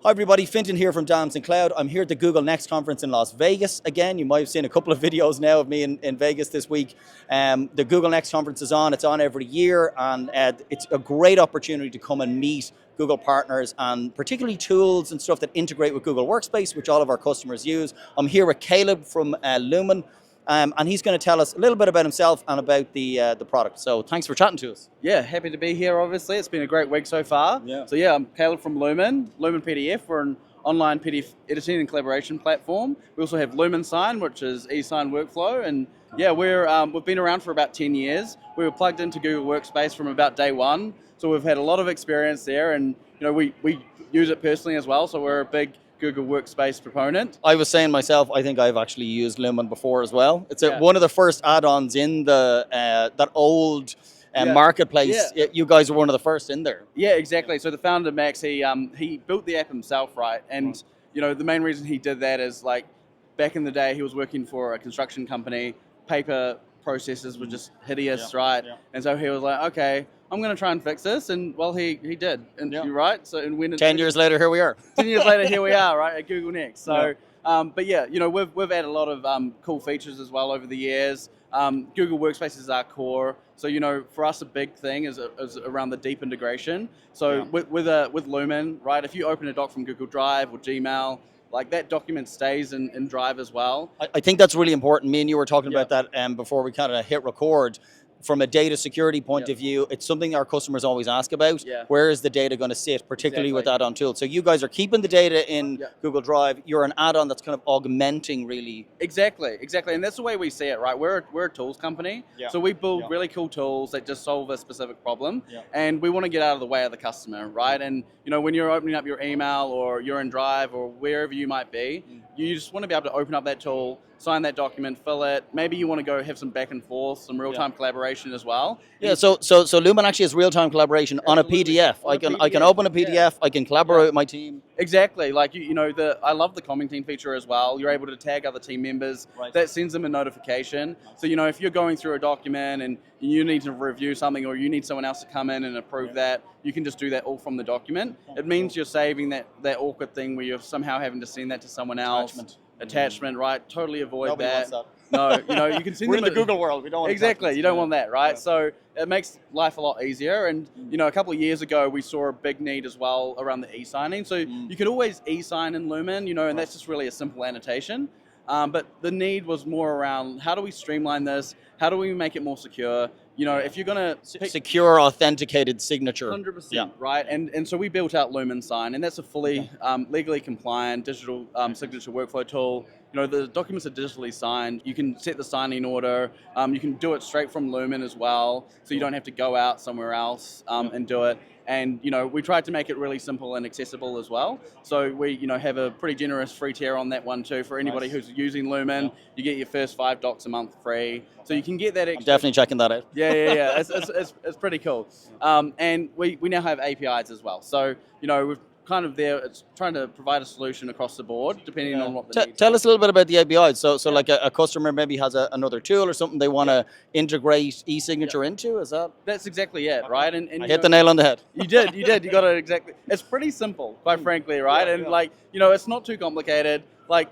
Hi everybody, Fintan here from Damson Cloud. I'm here at the Google Next conference in Las Vegas again. You might have seen a couple of videos now of me in Vegas this week. The Google Next conference is on. It's on every year, and it's a great opportunity to come and meet Google partners and particularly tools and stuff that integrate with Google Workspace, which all of our customers use. I'm here with Caleb from Lumen. And he's going to tell us a little bit about himself and about the product. So thanks for chatting to us. Yeah, happy to be here, obviously. It's been a great week so far. Yeah. So I'm Caleb from Lumen PDF. We're an online PDF editing and collaboration platform. We also have Lumen Sign, which is e-sign workflow. And we've been around for about 10 years. We were plugged into Google Workspace from about day one. So we've had a lot of experience there, and we use it personally as well. So we're a big Google Workspace proponent. I was saying myself, I think I've actually used Lumen before as well. It's one of the first add-ons in the that old marketplace. Yeah. You guys were one of the first in there. Yeah, exactly. So the founder, Max, he built the app himself, right? And the main reason he did that is, like, back in the day, he was working for a construction company. Paper processes were just hideous, right? Yeah. And so he was like, okay, I'm going to try and fix this, and well, he did, and you're right. So, and when 10 years later, here we are. 10 years later, here we are, right, at Google Next. So, we've added a lot of cool features as well over the years. Google Workspace is our core. So, for us, a big thing is around the deep integration. So with Lumen, right, if you open a doc from Google Drive or Gmail, like, that document stays in Drive as well. I think that's really important. Me and you were talking about that before we kind of hit record. From a data security point of view, it's something our customers always ask about. Where is the data going to sit, particularly with add-on tools? So you guys are keeping the data in Google Drive. You're an add-on that's kind of augmenting, really. Exactly. And that's the way we see it, right? We're a tools company. So we build really cool tools that just solve a specific problem. And we want to get out of the way of the customer, right? And, when you're opening up your email or you're in Drive or wherever you might be, you just want to be able to open up that tool, sign that document, fill it. Maybe you want to go have some back and forth, some real-time collaboration as well. Yeah, so Lumen actually has real-time collaboration on a PDF. I can open a PDF, I can collaborate with my team. Exactly. Like, I love the commenting feature as well. You're able to tag other team members. That sends them a notification. So, if you're going through a document and you need to review something, or you need someone else to come in and approve that, you can just do that all from the document. It means you're saving that awkward thing where you're somehow having to send that to someone else. Attachment, right? Totally avoid Nobody that. wants No, you can send We're them in the Google world. We don't want you don't want that, right? So it makes life a lot easier. And a couple of years ago, we saw a big need as well around the e-signing. So you could always e-sign in Lumen, and that's just really a simple annotation. But the need was more around, how do we streamline this? How do we make it more secure? If you're going to... Secure, authenticated signature. 100%, right? And so we built out Lumen Sign, and that's a fully legally compliant digital signature workflow tool. The documents are digitally signed. You can set the signing order. You can do it straight from Lumen as well, so you don't have to go out somewhere else and do it. And, we tried to make it really simple and accessible as well. So we, have a pretty generous free tier on that one too for anybody who's using Lumen. You get your first 5 docs a month free. So you can get that extra. I'm definitely checking that out. Yeah. It's pretty cool. And we now have APIs as well. So, we've kind of there, it's trying to provide a solution across the board, depending on what the needs Tell us a little bit about the APIs. So like a customer maybe has another tool or something they want to integrate e-signature into, is that? That's exactly it, right? And I hit the nail on the head. You did, you got it exactly. It's pretty simple, quite frankly, right? And it's not too complicated. Like,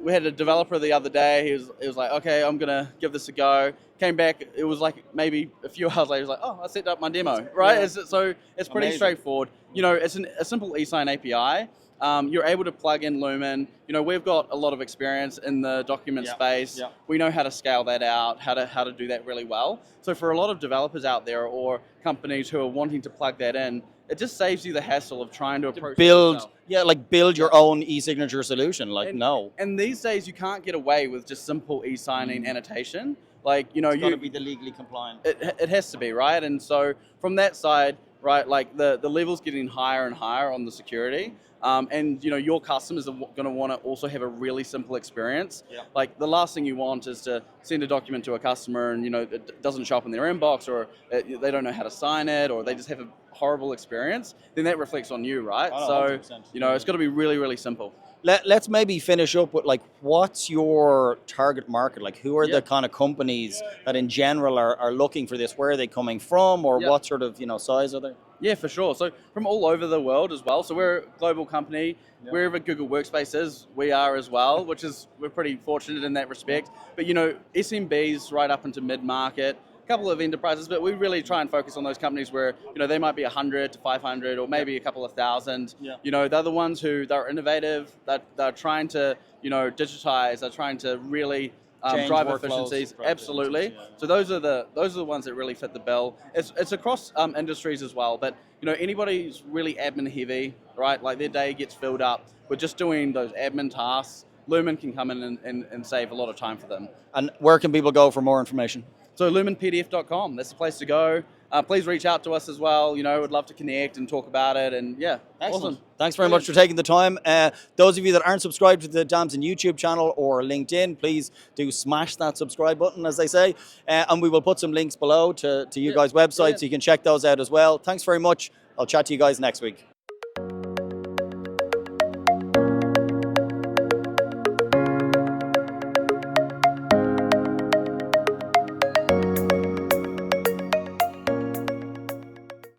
we had a developer the other day. He was like, okay, I'm gonna give this a go. Came back. It was like maybe a few hours later. He was like, oh, I set up my demo, right? So it's pretty straightforward. It's a simple e-sign API. You're able to plug in Lumen. We've got a lot of experience in the document space. We know how to scale that out, how to do that really well. So for a lot of developers out there or companies who are wanting to plug that in, it just saves you the hassle of trying to approach build your own e-signature solution. And these days you can't get away with just simple e-signing annotation. Like, it's got to be the legally compliant. It has to be, right? And so from that side, right, like the level's getting higher and higher on the security. And your customers are going to want to also have a really simple experience. Like, the last thing you want is to send a document to a customer and it doesn't show up in their inbox, or they don't know how to sign it, or they just have a horrible experience. Then that reflects on you, right? So 100%. It's got to be really, really simple. Let's maybe finish up with, like, what's your target market? Like, who are the kind of companies that in general are looking for this? Where are they coming from, or what sort of size are they? Yeah, for sure. So from all over the world as well. So we're a global company. Wherever Google Workspace is, we are as well, which is we're pretty fortunate in that respect. But SMBs right up into mid-market, a couple of enterprises, but we really try and focus on those companies where they might be 100 to 500 or maybe a couple of thousand. They're the ones who they're innovative. They're trying to digitize. They're trying to really drive efficiencies. Absolutely. So those are the ones that really fit the bill. It's across industries as well, but anybody who's really admin heavy, right? Like their day gets filled up with just doing those admin tasks. Lumen can come in and save a lot of time for them. And where can people go for more information? So lumenpdf.com, that's the place to go. Please reach out to us as well. We'd love to connect and talk about it. And yeah, excellent. Awesome. Thanks very much for taking the time. Those of you that aren't subscribed to the Damson YouTube channel or LinkedIn, please do smash that subscribe button, as they say. And we will put some links below to you guys' websites so you can check those out as well. Thanks very much. I'll chat to you guys next week.